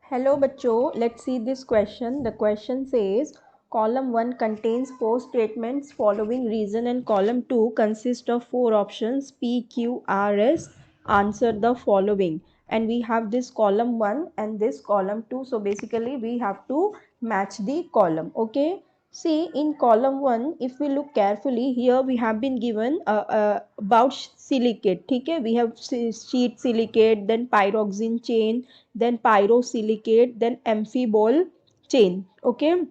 Hello बच्चों, let's see this question. The question says column 1 contains 4 statements following reason and column 2 consists of 4 options P, Q, R, S. Answer the following. And we have this column 1 and this column 2. So basically we have to match the column. Okay. See, in column 1, if we look carefully, here we have been given about silicate. Okay, we have sheet silicate, then pyroxene chain, then pyrosilicate, then amphibole chain. Okay,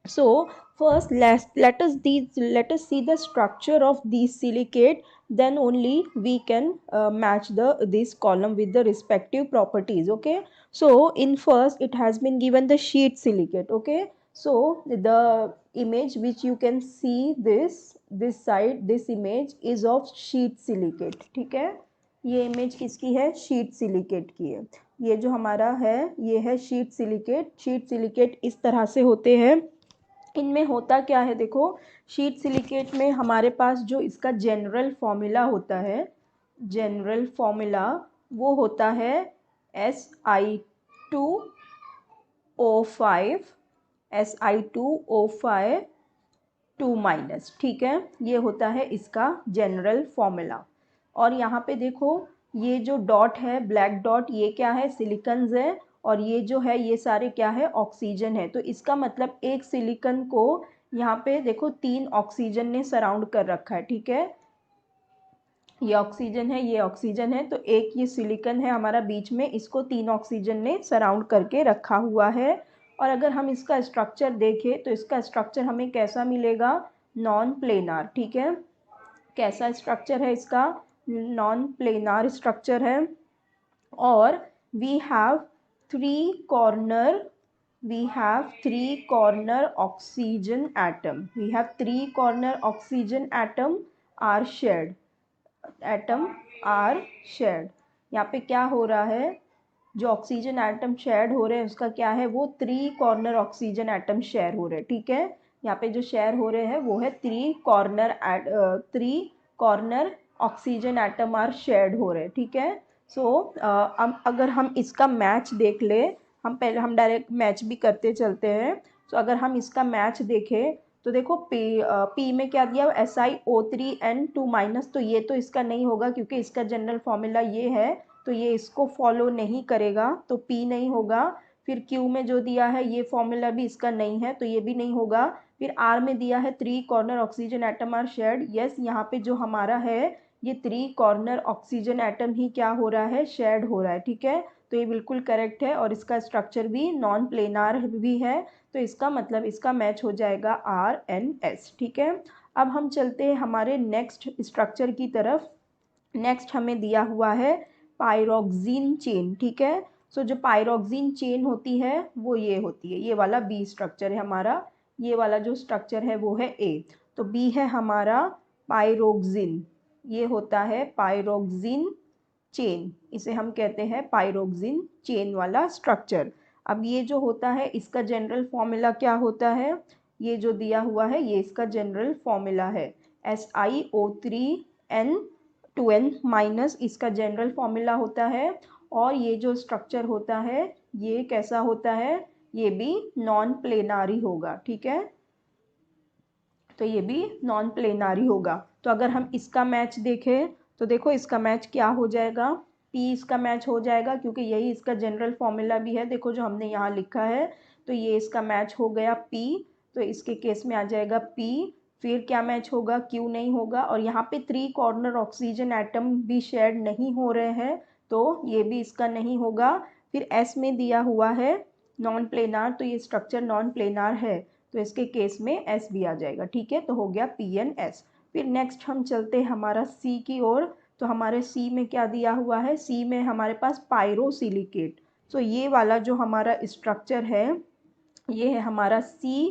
so first let us see the structure of these silicate, then only we can match this column with the respective properties. Okay, so in first it has been given the sheet silicate. Okay, so the image which you can see this side, this image is of sheet silicate. ठीक है, ये image किसकी है? Sheet silicate की है। ये जो हमारा है ये है शीट सिलिकेट। शीट सिलिकेट इस तरह से होते हैं। इनमें होता क्या है, देखो, शीट सिलिकेट में हमारे पास जो इसका जनरल फॉर्मूला होता है, जनरल फॉर्मूला वो होता है Si2O5, Si2O5 2-। ठीक है, ये होता है इसका जनरल फॉर्मूला। और यहाँ पे देखो, ये जो डॉट है, ब्लैक डॉट, ये क्या है? सिलिकन्स है। और ये जो है ये सारे क्या है? ऑक्सीजन है। तो इसका मतलब एक सिलिकन को यहाँ पे देखो 3 ऑक्सीजन ने सराउंड कर रखा है। ठीक है, ये ऑक्सीजन है, ये ऑक्सीजन है, तो एक ये सिलिकन है हमारा बीच में, इसको 3 ऑक्सीजन ने सराउंड करके रखा हुआ है। और अगर हम इसका स्ट्रक्चर देखें तो इसका स्ट्रक्चर हमें कैसा मिलेगा? Non planar. ठीक है, कैसा स्ट्रक्चर है इसका? नॉन प्लेनार स्ट्रक्चर है। और we have 3 corner oxygen atom. We have 3 corner oxygen atom are shared. यहाँ पे क्या हो रहा है? जो ऑक्सीजन एटम शेयर हो रहे हैं उसका क्या है? वो 3 कॉर्नर ऑक्सीजन एटम शेयर हो रहे हैं। ठीक है, यहाँ पे जो शेयर हो रहे हैं वो है 3 corner oxygen atom are shared हो रहे हैं। ठीक है, सो अब अगर हम इसका मैच देख ले, हम डायरेक्ट मैच भी करते चलते हैं। तो अगर हम इसका मैच देखें तो देखो पी में क्या दिया? SiO3N2-। तो ये तो इसका नहीं होगा क्योंकि इसका जनरल फॉर्मूला ये है, तो ये इसको फॉलो नहीं करेगा, तो P नहीं होगा। फिर Q में जो दिया है ये फॉर्मूला भी इसका नहीं है, तो ये भी नहीं होगा। फिर R में दिया है 3 corner oxygen atom are shared. Yes, यहाँ पे जो हमारा है ये 3 कॉर्नर ऑक्सीजन एटम ही क्या हो रहा है? शेयर्ड हो रहा है। ठीक है, तो ये बिल्कुल करेक्ट है। और इसका स्ट्रक्चर भी नॉन प्लेनार भी है, तो इसका मतलब इसका मैच हो जाएगा RNS। ठीक है, अब हम चलते हैं हमारे नेक्स्ट स्ट्रक्चर की तरफ। नेक्स्ट हमें दिया हुआ है पायरोक्सिन चेन। ठीक है, सो जो पायरोक्सिन चेन होती है वो ये होती है, ये वाला बी स्ट्रक्चर है हमारा, ये वाला जो स्ट्रक्चर है वो है ए। तो बी है हमारा पायरोक्सिन, ये होता है पायरोक्सिन चेन, इसे हम कहते हैं पायरोक्सिन चेन वाला स्ट्रक्चर। अब ये जो होता है इसका जनरल फॉर्मूला क्या होता है? ये जो दिया हुआ है ये इसका जनरल फॉर्मूला है SiO3N2N- इसका जनरल फॉर्मूला होता है। और ये जो स्ट्रक्चर होता है ये कैसा होता है? ये भी नॉन प्लेनारी होगा। ठीक है, तो ये भी नॉन प्लेनारी होगा। तो अगर हम इसका मैच देखें तो देखो इसका मैच क्या हो जाएगा? P इसका मैच हो जाएगा क्योंकि यही इसका जनरल फॉर्मूला भी है। देखो जो हमने यहाँ लिखा है, तो ये इसका मैच हो गया P, तो इसके केस में आ जाएगा P। फिर क्या मैच होगा? Q नहीं होगा। और यहाँ पे 3 कॉर्नर ऑक्सीजन एटम भी शेयर नहीं हो रहे हैं, तो ये भी इसका नहीं होगा। फिर S में दिया हुआ है नॉन प्लेनार, तो ये स्ट्रक्चर नॉन प्लेनार है, तो इसके केस में S भी आ जाएगा। ठीक है, तो हो गया PNS। फिर नेक्स्ट हम चलते हैं हमारा C की ओर। तो हमारे C में क्या दिया हुआ है? C में हमारे पास पायरोसिलिकेट। तो ये वाला जो हमारा स्ट्रक्चर है ये है हमारा C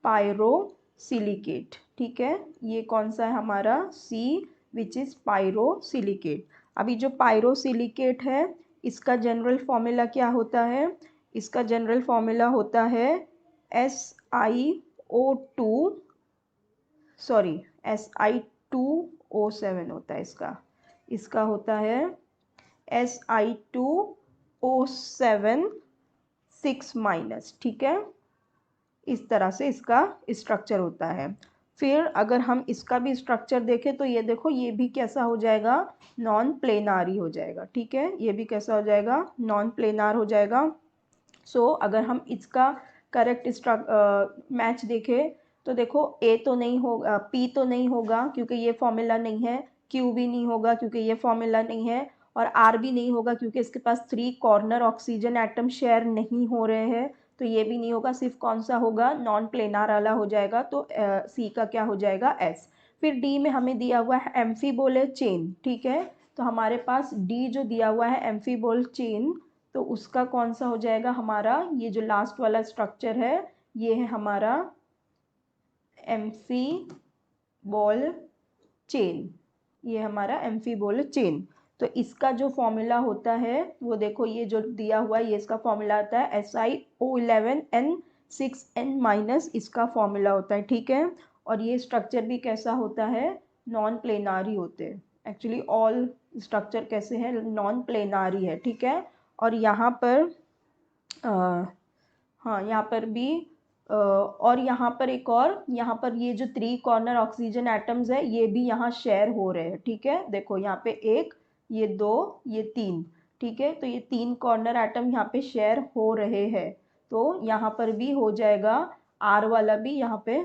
पायरोसिलिकेट। ठीक है, ये कौन सा है हमारा? C which is pyrosilicate. अभी जो पायरोसिलिकेट है इसका जनरल फॉर्मूला क्या होता है? इसका जनरल फॉर्मूला होता है Si2O7 होता है इसका। इसका होता है Si2O7 6 माइनस, ठीक है। इस तरह से इसका स्ट्रक्चर होता है। फिर अगर हम इसका भी स्ट्रक्चर देखें तो ये देखो, ये भी कैसा हो जाएगा, नॉन प्लेनार ही हो जाएगा, ठीक है। ये भी कैसा हो जाएगा, नॉन प्लेनार हो जाएगा। सो अगर हम इसका करेक्ट मैच देखें तो देखो, ए तो नहीं होगा, पी तो नहीं होगा क्योंकि ये फॉर्मूला नहीं है, क्यू भी नहीं होगा क्योंकि ये फॉर्मूला नहीं है, और आर भी नहीं होगा क्योंकि इसके पास 3 कॉर्नर ऑक्सीजन एटम शेयर नहीं हो रहे हैं, तो ये भी नहीं होगा। सिर्फ कौन सा होगा, नॉन प्लेनार वाला हो जाएगा, तो सी का क्या हो जाएगा, एस। फिर डी में हमें दिया हुआ है एम्फीबोल चेन, ठीक है। तो हमारे पास डी जो दिया हुआ है एम्फीबोल चेन, तो उसका कौन सा हो जाएगा हमारा, ये जो लास्ट वाला स्ट्रक्चर है ये है हमारा एम्फीबोल चेन, ये हमारा एम्फीबोल चेन। तो इसका जो फॉर्मूला होता है वो देखो, ये जो दिया हुआ है ये इसका फॉर्मूला आता है SiO11N6N माइनस, इसका फॉर्मूला होता है, ठीक है। और ये स्ट्रक्चर भी कैसा होता है, नॉन प्लेनारी होते हैं। एक्चुअली ऑल स्ट्रक्चर कैसे हैं, नॉन प्लेनारी है, ठीक है। और यहाँ पर हाँ, यहाँ पर भी और यहाँ पर एक और, यहाँ पर ये जो 3 कॉर्नर ऑक्सीजन एटम्स है ये भी यहाँ शेयर हो रहे हैं, ठीक है। देखो यहाँ पे 1, ये 2, ये 3, ठीक है। तो ये 3 कॉर्नर एटम यहाँ पे शेयर हो रहे हैं, तो यहाँ पर भी हो जाएगा, आर वाला भी यहाँ पे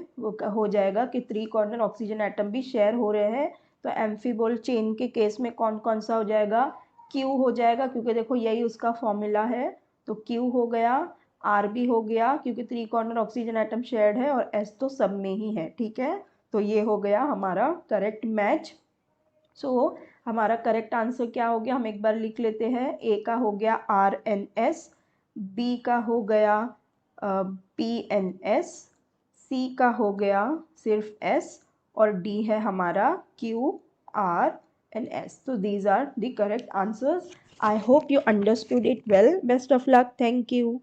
हो जाएगा कि 3 कॉर्नर ऑक्सीजन एटम भी शेयर हो रहे हैं। तो एम्फीबोल चेन के केस में कौन कौन सा हो जाएगा, क्यू हो जाएगा क्योंकि देखो यही उसका फॉर्मूला है, तो क्यू हो गया, आर भी हो गया क्योंकि 3 कॉर्नर ऑक्सीजन एटम शेयर्ड है, और एस तो सब में ही है, ठीक है। तो ये हो गया हमारा करेक्ट मैच। सो हमारा करेक्ट आंसर क्या हो गया, हम एक बार लिख लेते हैं। ए का हो गया RNS, बी का हो गया PNS, सी का हो गया सिर्फ एस, और डी है हमारा QRNS। So these are the correct answers. I hope you understood it well. Best of luck. Thank you.